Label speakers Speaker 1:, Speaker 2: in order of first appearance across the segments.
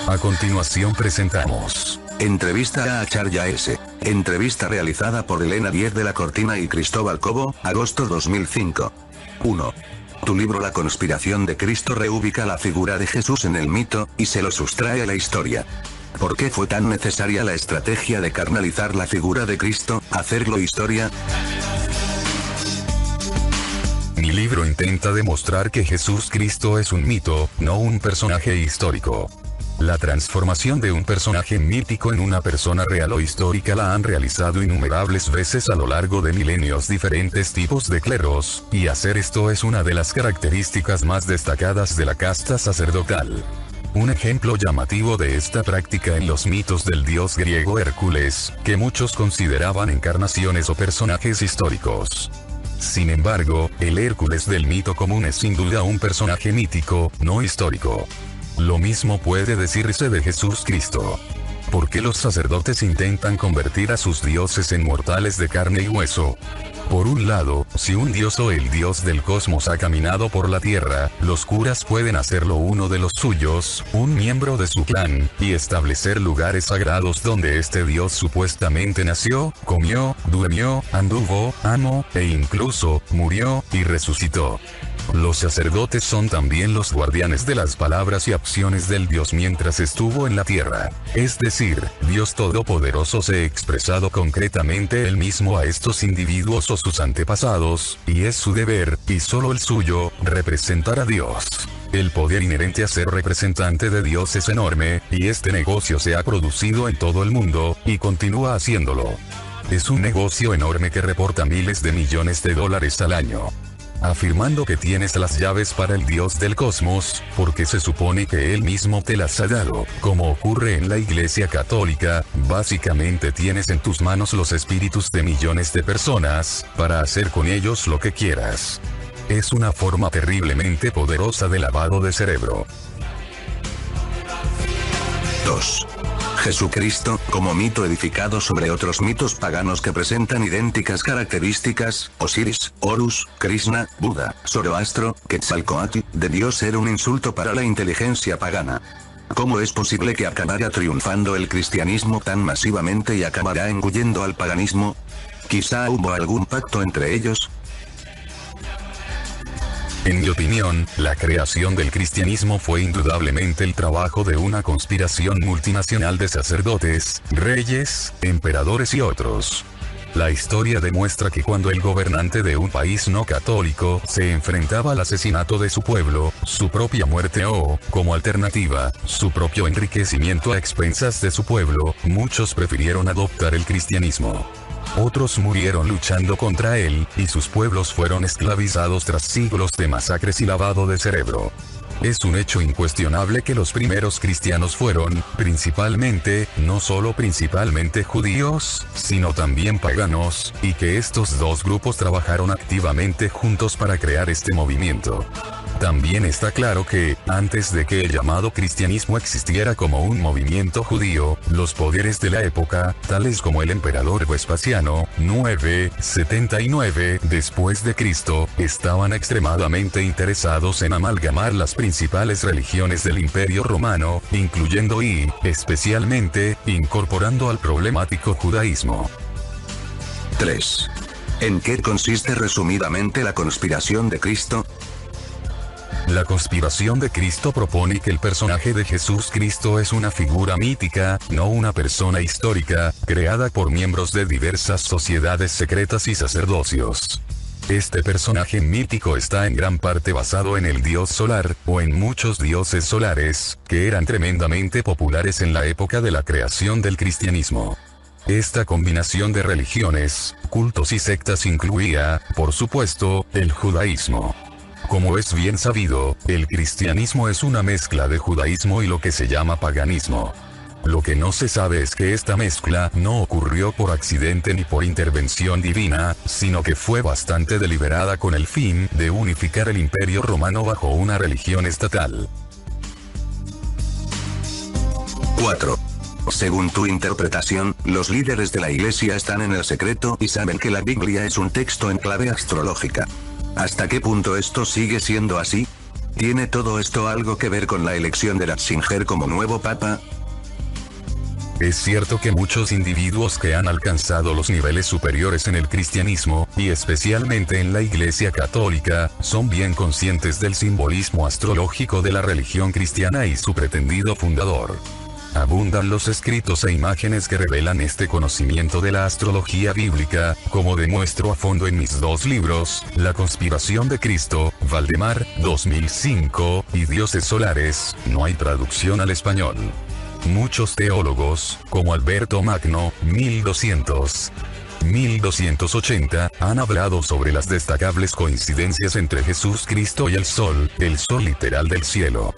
Speaker 1: A continuación presentamos
Speaker 2: Entrevista a Acharya S. Entrevista realizada por Elena Díez de la Cortina y Cristóbal Cobo, agosto 2005. 1. Tu libro La conspiración de Cristo reubica la figura de Jesús en el mito, y se lo sustrae a la historia. ¿Por qué fue tan necesaria la estrategia de carnalizar la figura de Cristo, hacerlo historia?
Speaker 1: Mi libro intenta demostrar que Jesús Cristo es un mito, no un personaje histórico. La transformación de un personaje mítico en una persona real o histórica la han realizado innumerables veces a lo largo de milenios diferentes tipos de cleros, y hacer esto es una de las características más destacadas de la casta sacerdotal. Un ejemplo llamativo de esta práctica en los mitos del dios griego Hércules, que muchos consideraban encarnaciones o personajes históricos. Sin embargo, el Hércules del mito común es sin duda un personaje mítico, no histórico. Lo mismo puede decirse de Jesús Cristo. ¿Por qué los sacerdotes intentan convertir a sus dioses en mortales de carne y hueso? Por un lado, si un dios o el dios del cosmos ha caminado por la tierra, los curas pueden hacerlo uno de los suyos, un miembro de su clan, y establecer lugares sagrados donde este dios supuestamente nació, comió, durmió, anduvo, amó, e incluso, murió, y resucitó. Los sacerdotes son también los guardianes de las palabras y acciones del Dios mientras estuvo en la tierra. Es decir, Dios Todopoderoso se ha expresado concretamente él mismo a estos individuos o sus antepasados, y es su deber, y solo el suyo, representar a Dios. El poder inherente a ser representante de Dios es enorme, y este negocio se ha producido en todo el mundo, y continúa haciéndolo. Es un negocio enorme que reporta miles de millones de dólares al año. Afirmando que tienes las llaves para el Dios del cosmos, porque se supone que Él mismo te las ha dado, como ocurre en la Iglesia Católica, básicamente tienes en tus manos los espíritus de millones de personas, para hacer con ellos lo que quieras. Es una forma terriblemente poderosa de lavado de cerebro.
Speaker 2: 2. Jesucristo, como mito edificado sobre otros mitos paganos que presentan idénticas características, Osiris, Horus, Krishna, Buda, Zoroastro, Quetzalcóatl, debió ser un insulto para la inteligencia pagana. ¿Cómo es posible que acabará triunfando el cristianismo tan masivamente y acabará engullendo al paganismo? ¿Quizá hubo algún pacto entre ellos?
Speaker 1: En mi opinión, la creación del cristianismo fue indudablemente el trabajo de una conspiración multinacional de sacerdotes, reyes, emperadores y otros. La historia demuestra que cuando el gobernante de un país no católico se enfrentaba al asesinato de su pueblo, su propia muerte o, como alternativa, su propio enriquecimiento a expensas de su pueblo, muchos prefirieron adoptar el cristianismo. Otros murieron luchando contra él, y sus pueblos fueron esclavizados tras siglos de masacres y lavado de cerebro. Es un hecho incuestionable que los primeros cristianos fueron, principalmente, no solo principalmente judíos, sino también paganos, y que estos dos grupos trabajaron activamente juntos para crear este movimiento. También está claro que, antes de que el llamado cristianismo existiera como un movimiento judío, los poderes de la época, tales como el emperador Vespasiano, 979 después de Cristo, estaban extremadamente interesados en amalgamar las principales religiones del Imperio Romano, incluyendo y, especialmente, incorporando al problemático judaísmo.
Speaker 2: 3. ¿En qué consiste resumidamente la conspiración de Cristo?
Speaker 1: La conspiración de Cristo propone que el personaje de Jesús Cristo es una figura mítica, no una persona histórica, creada por miembros de diversas sociedades secretas y sacerdocios. Este personaje mítico está en gran parte basado en el dios solar, o en muchos dioses solares, que eran tremendamente populares en la época de la creación del cristianismo. Esta combinación de religiones, cultos y sectas incluía, por supuesto, el judaísmo. Como es bien sabido, el cristianismo es una mezcla de judaísmo y lo que se llama paganismo. Lo que no se sabe es que esta mezcla no ocurrió por accidente ni por intervención divina, sino que fue bastante deliberada con el fin de unificar el Imperio Romano bajo una religión estatal.
Speaker 2: 4. Según tu interpretación, los líderes de la Iglesia están en el secreto y saben que la Biblia es un texto en clave astrológica. ¿Hasta qué punto esto sigue siendo así? ¿Tiene todo esto algo que ver con la elección de Ratzinger como nuevo papa?
Speaker 1: Es cierto que muchos individuos que han alcanzado los niveles superiores en el cristianismo, y especialmente en la Iglesia Católica, son bien conscientes del simbolismo astrológico de la religión cristiana y su pretendido fundador. Abundan los escritos e imágenes que revelan este conocimiento de la astrología bíblica, como demuestro a fondo en mis 2 libros, La conspiración de Cristo, Valdemar, 2005, y Dioses solares, no hay traducción al español. Muchos teólogos, como Alberto Magno, 1280, han hablado sobre las destacables coincidencias entre Jesús Cristo y el sol literal del cielo.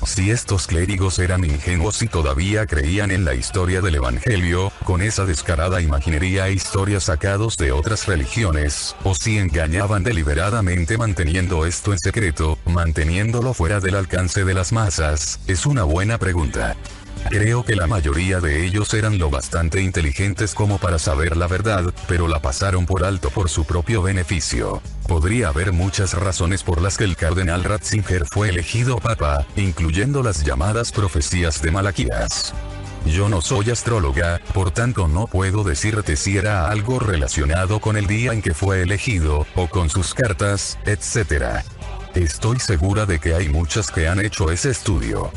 Speaker 1: Si estos clérigos eran ingenuos y todavía creían en la historia del Evangelio, con esa descarada imaginería e historias sacados de otras religiones, o si engañaban deliberadamente manteniendo esto en secreto, manteniéndolo fuera del alcance de las masas, es una buena pregunta. Creo que la mayoría de ellos eran lo bastante inteligentes como para saber la verdad, pero la pasaron por alto por su propio beneficio. Podría haber muchas razones por las que el cardenal Ratzinger fue elegido papa, incluyendo las llamadas profecías de Malaquías. Yo no soy astróloga, por tanto no puedo decirte si era algo relacionado con el día en que fue elegido, o con sus cartas, etc. Estoy segura de que hay muchas que han hecho ese estudio.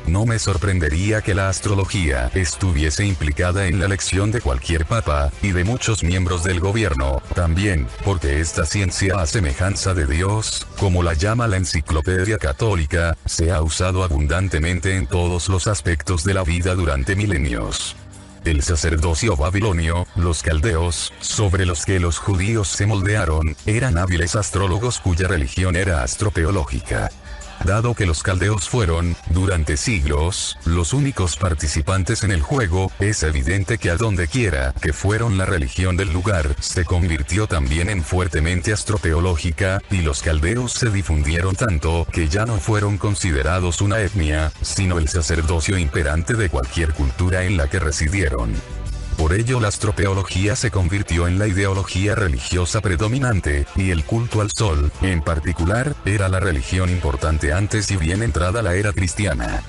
Speaker 1: No me sorprendería que la astrología estuviese implicada en la elección de cualquier papa, y de muchos miembros del gobierno, también, porque esta ciencia a semejanza de Dios, como la llama la enciclopedia católica, se ha usado abundantemente en todos los aspectos de la vida durante milenios. El sacerdocio babilonio, los caldeos, sobre los que los judíos se moldearon, eran hábiles astrólogos cuya religión era astroteológica. Dado que los caldeos fueron, durante siglos, los únicos participantes en el juego, es evidente que a donde quiera que fueron la religión del lugar, se convirtió también en fuertemente astroteológica, y los caldeos se difundieron tanto que ya no fueron considerados una etnia, sino el sacerdocio imperante de cualquier cultura en la que residieron. Por ello la astroteología se convirtió en la ideología religiosa predominante, y el culto al sol, en particular, era la religión importante antes y bien entrada la era cristiana.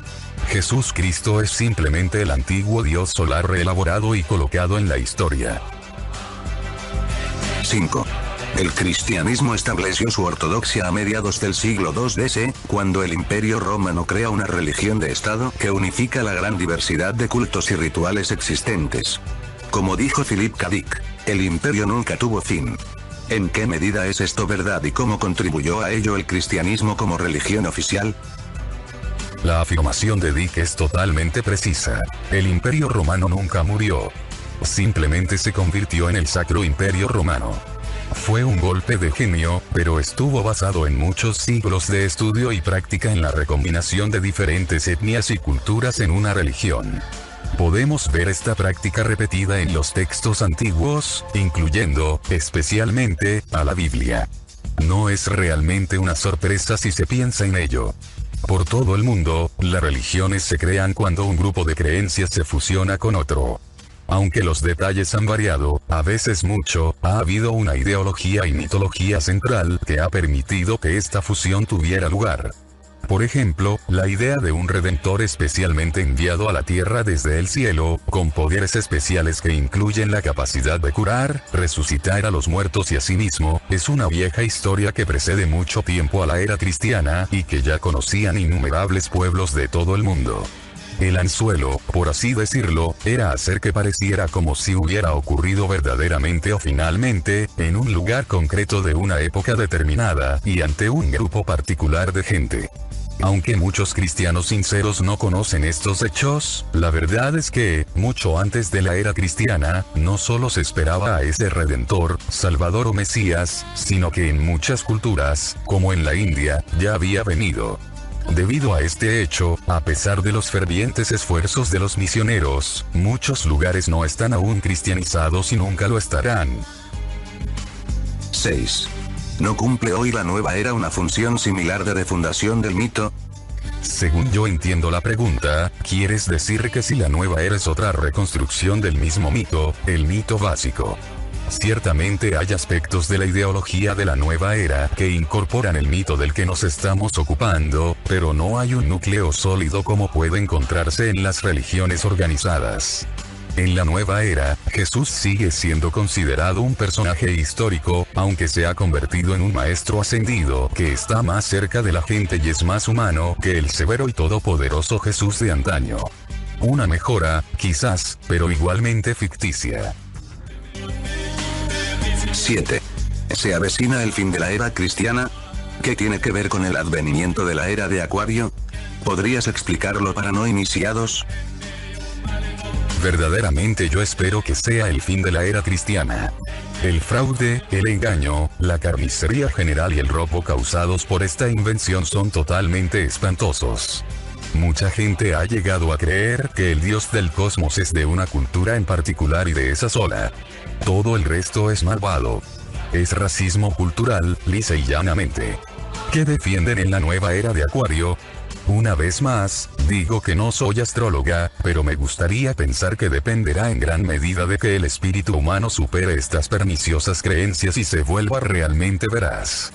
Speaker 1: Jesús Cristo es simplemente el antiguo Dios solar reelaborado y colocado en la historia.
Speaker 2: 5. El cristianismo estableció su ortodoxia a mediados del siglo II d.C., cuando el Imperio Romano crea una religión de Estado que unifica la gran diversidad de cultos y rituales existentes. Como dijo Philip K. Dick, el imperio nunca tuvo fin. ¿En qué medida es esto verdad y cómo contribuyó a ello el cristianismo como religión oficial?
Speaker 1: La afirmación de Dick es totalmente precisa. El Imperio Romano nunca murió. Simplemente se convirtió en el Sacro Imperio Romano. Fue un golpe de genio, pero estuvo basado en muchos siglos de estudio y práctica en la recombinación de diferentes etnias y culturas en una religión. Podemos ver esta práctica repetida en los textos antiguos, incluyendo, especialmente, a la Biblia. No es realmente una sorpresa si se piensa en ello. Por todo el mundo, las religiones se crean cuando un grupo de creencias se fusiona con otro. Aunque los detalles han variado, a veces mucho, ha habido una ideología y mitología central que ha permitido que esta fusión tuviera lugar. Por ejemplo, la idea de un redentor especialmente enviado a la tierra desde el cielo, con poderes especiales que incluyen la capacidad de curar, resucitar a los muertos y asimismo, es una vieja historia que precede mucho tiempo a la era cristiana y que ya conocían innumerables pueblos de todo el mundo. El anzuelo, por así decirlo, era hacer que pareciera como si hubiera ocurrido verdaderamente o finalmente, en un lugar concreto de una época determinada, y ante un grupo particular de gente. Aunque muchos cristianos sinceros no conocen estos hechos, la verdad es que, mucho antes de la era cristiana, no solo se esperaba a ese Redentor, Salvador o Mesías, sino que en muchas culturas, como en la India, ya había venido. Debido a este hecho, a pesar de los fervientes esfuerzos de los misioneros, muchos lugares no están aún cristianizados y nunca lo estarán.
Speaker 2: 6. ¿No cumple hoy la nueva era una función similar de refundación del mito?
Speaker 1: Según yo entiendo la pregunta, ¿quieres decir que si la nueva era es otra reconstrucción del mismo mito, el mito básico? Ciertamente hay aspectos de la ideología de la nueva era que incorporan el mito del que nos estamos ocupando, pero no hay un núcleo sólido como puede encontrarse en las religiones organizadas. En la nueva era, Jesús sigue siendo considerado un personaje histórico, aunque se ha convertido en un maestro ascendido que está más cerca de la gente y es más humano que el severo y todopoderoso Jesús de antaño. Una mejora, quizás, pero igualmente ficticia.
Speaker 2: 7. ¿Se avecina el fin de la era cristiana? ¿Qué tiene que ver con el advenimiento de la era de Acuario? ¿Podrías explicarlo para no iniciados?
Speaker 1: Verdaderamente yo espero que sea el fin de la era cristiana. El fraude, el engaño, la carnicería general y el robo causados por esta invención son totalmente espantosos. Mucha gente ha llegado a creer que el Dios del cosmos es de una cultura en particular y de esa sola. Todo el resto es malvado. Es racismo cultural, lisa y llanamente. ¿Qué defienden en la nueva era de Acuario? Una vez más, digo que no soy astróloga, pero me gustaría pensar que dependerá en gran medida de que el espíritu humano supere estas perniciosas creencias y se vuelva realmente veraz.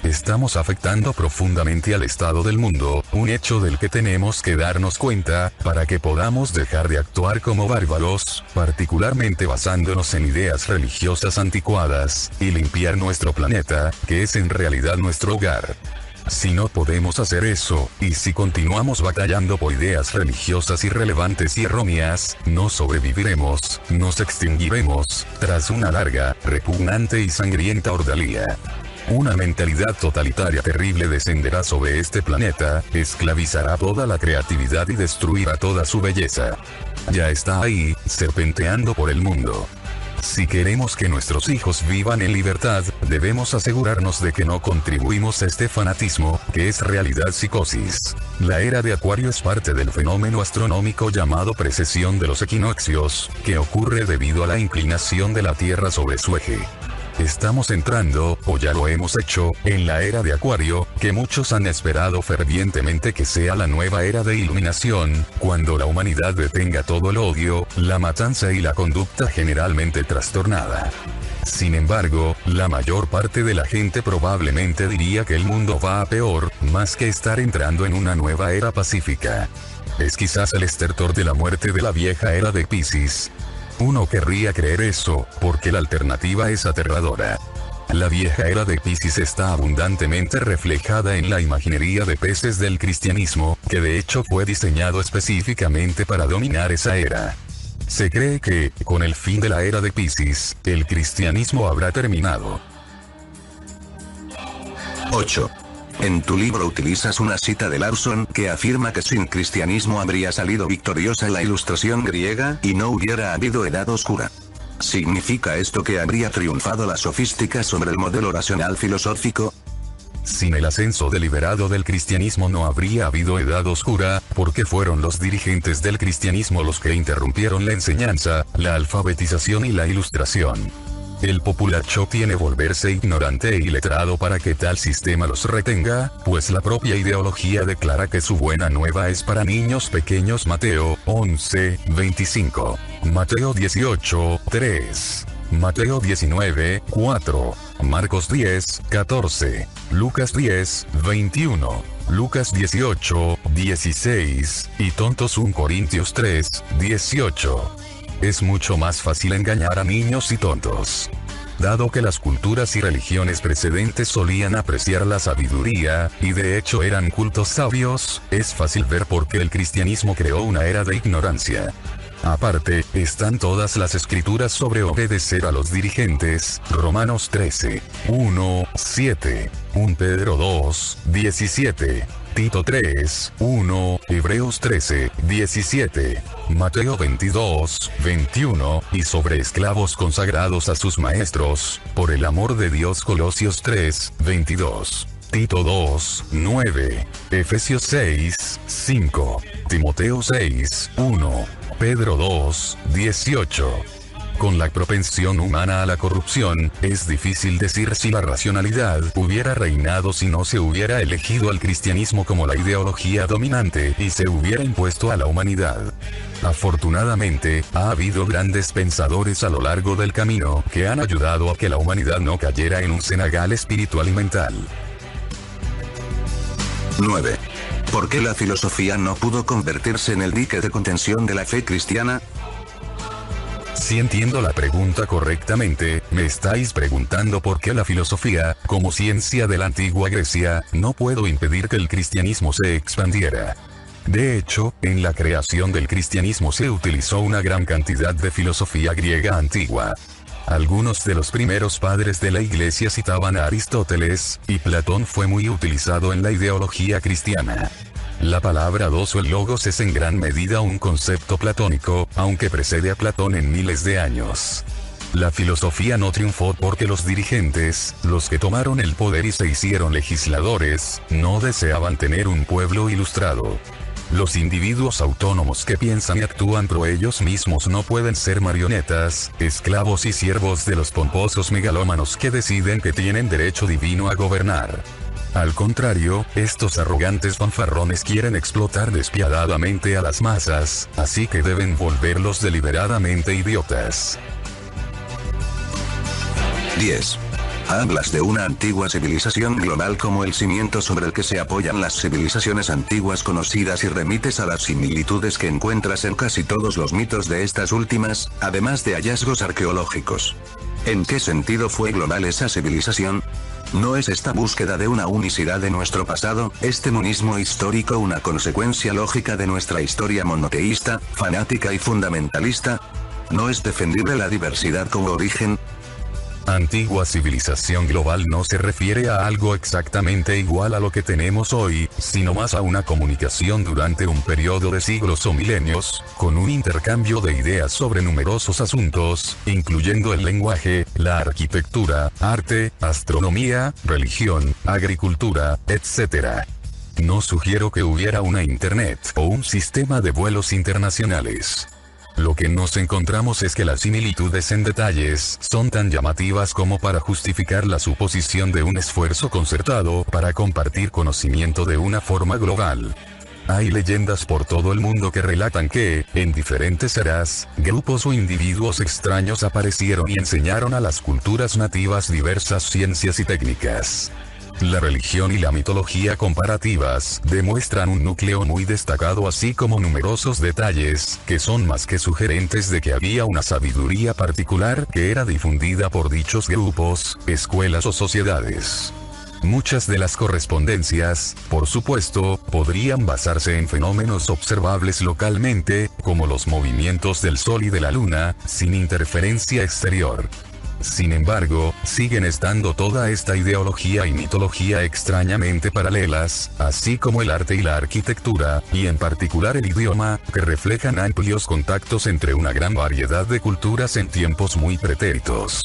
Speaker 1: Estamos afectando profundamente al estado del mundo, un hecho del que tenemos que darnos cuenta, para que podamos dejar de actuar como bárbaros, particularmente basándonos en ideas religiosas anticuadas, y limpiar nuestro planeta, que es en realidad nuestro hogar. Si no podemos hacer eso, y si continuamos batallando por ideas religiosas irrelevantes y erróneas, no sobreviviremos, nos extinguiremos, tras una larga, repugnante y sangrienta ordalía. Una mentalidad totalitaria terrible descenderá sobre este planeta, esclavizará toda la creatividad y destruirá toda su belleza. Ya está ahí, serpenteando por el mundo. Si queremos que nuestros hijos vivan en libertad, debemos asegurarnos de que no contribuimos a este fanatismo, que es realidad psicosis. La era de Acuario es parte del fenómeno astronómico llamado precesión de los equinoccios, que ocurre debido a la inclinación de la Tierra sobre su eje. Estamos entrando, o ya lo hemos hecho, en la era de Acuario, que muchos han esperado fervientemente que sea la nueva era de iluminación, cuando la humanidad detenga todo el odio, la matanza y la conducta generalmente trastornada. Sin embargo, la mayor parte de la gente probablemente diría que el mundo va a peor, más que estar entrando en una nueva era pacífica. Es quizás el estertor de la muerte de la vieja era de Piscis. Uno querría creer eso, porque la alternativa es aterradora. La vieja era de Piscis está abundantemente reflejada en la imaginería de peces del cristianismo, que de hecho fue diseñado específicamente para dominar esa era. Se cree que, con el fin de la era de Piscis, el cristianismo habrá terminado.
Speaker 2: 8. En tu libro utilizas una cita de Larson que afirma que sin cristianismo habría salido victoriosa la ilustración griega y no hubiera habido edad oscura. ¿Significa esto que habría triunfado la sofística sobre el modelo racional filosófico?
Speaker 1: Sin el ascenso deliberado del cristianismo no habría habido edad oscura, porque fueron los dirigentes del cristianismo los que interrumpieron la enseñanza, la alfabetización y la ilustración. El populacho tiene volverse ignorante e iletrado para que tal sistema los retenga, pues la propia ideología declara que su buena nueva es para niños pequeños. Mateo 11:25, Mateo 18:3, Mateo 19:4, Marcos 10:14, Lucas 10:21, Lucas 18:16, y tontos 1 Corintios 3:18. Es mucho más fácil engañar a niños y tontos. Dado que las culturas y religiones precedentes solían apreciar la sabiduría, y de hecho eran cultos sabios, es fácil ver por qué el cristianismo creó una era de ignorancia. Aparte, están todas las escrituras sobre obedecer a los dirigentes, Romanos 13:1-7, 1 Pedro 2:17, Tito 3:1, Hebreos 13:17, Mateo 22:21, y sobre esclavos consagrados a sus maestros, por el amor de Dios, Colosios 3:22, Tito 2:9, Efesios 6:5, Timoteo 6:1, Pedro 2:18. Con la propensión humana a la corrupción, es difícil decir si la racionalidad hubiera reinado si no se hubiera elegido al cristianismo como la ideología dominante y se hubiera impuesto a la humanidad. Afortunadamente, ha habido grandes pensadores a lo largo del camino que han ayudado a que la humanidad no cayera en un cenagal espiritual y mental.
Speaker 2: 9. ¿Por qué la filosofía no pudo convertirse en el dique de contención de la fe cristiana?
Speaker 1: Si entiendo la pregunta correctamente, me estáis preguntando por qué la filosofía, como ciencia de la antigua Grecia, no pudo impedir que el cristianismo se expandiera. De hecho, en la creación del cristianismo se utilizó una gran cantidad de filosofía griega antigua. Algunos de los primeros padres de la Iglesia citaban a Aristóteles, y Platón fue muy utilizado en la ideología cristiana. La palabra dos o el logos es en gran medida un concepto platónico, aunque precede a Platón en miles de años. La filosofía no triunfó porque los dirigentes, los que tomaron el poder y se hicieron legisladores, no deseaban tener un pueblo ilustrado. Los individuos autónomos que piensan y actúan por ellos mismos no pueden ser marionetas, esclavos y siervos de los pomposos megalómanos que deciden que tienen derecho divino a gobernar. Al contrario, estos arrogantes fanfarrones quieren explotar despiadadamente a las masas, así que deben volverlos deliberadamente idiotas.
Speaker 2: 10. Hablas de una antigua civilización global como el cimiento sobre el que se apoyan las civilizaciones antiguas conocidas y remites a las similitudes que encuentras en casi todos los mitos de estas últimas, además de hallazgos arqueológicos. ¿En qué sentido fue global esa civilización? ¿No es esta búsqueda de una unicidad de nuestro pasado, este monismo histórico, una consecuencia lógica de nuestra historia monoteísta, fanática y fundamentalista? ¿No es defendible la diversidad como origen?
Speaker 1: Antigua civilización global no se refiere a algo exactamente igual a lo que tenemos hoy, sino más a una comunicación durante un periodo de siglos o milenios, con un intercambio de ideas sobre numerosos asuntos, incluyendo el lenguaje, la arquitectura, arte, astronomía, religión, agricultura, etc. No sugiero que hubiera una Internet o un sistema de vuelos internacionales. Lo que nos encontramos es que las similitudes en detalles son tan llamativas como para justificar la suposición de un esfuerzo concertado para compartir conocimiento de una forma global. Hay leyendas por todo el mundo que relatan que, en diferentes eras, grupos o individuos extraños aparecieron y enseñaron a las culturas nativas diversas ciencias y técnicas. La religión y la mitología comparativas demuestran un núcleo muy destacado así como numerosos detalles que son más que sugerentes de que había una sabiduría particular que era difundida por dichos grupos, escuelas o sociedades. Muchas de las correspondencias, por supuesto, podrían basarse en fenómenos observables localmente, como los movimientos del Sol y de la Luna, sin interferencia exterior. Sin embargo, siguen estando toda esta ideología y mitología extrañamente paralelas, así como el arte y la arquitectura, y en particular el idioma, que reflejan amplios contactos entre una gran variedad de culturas en tiempos muy pretéritos.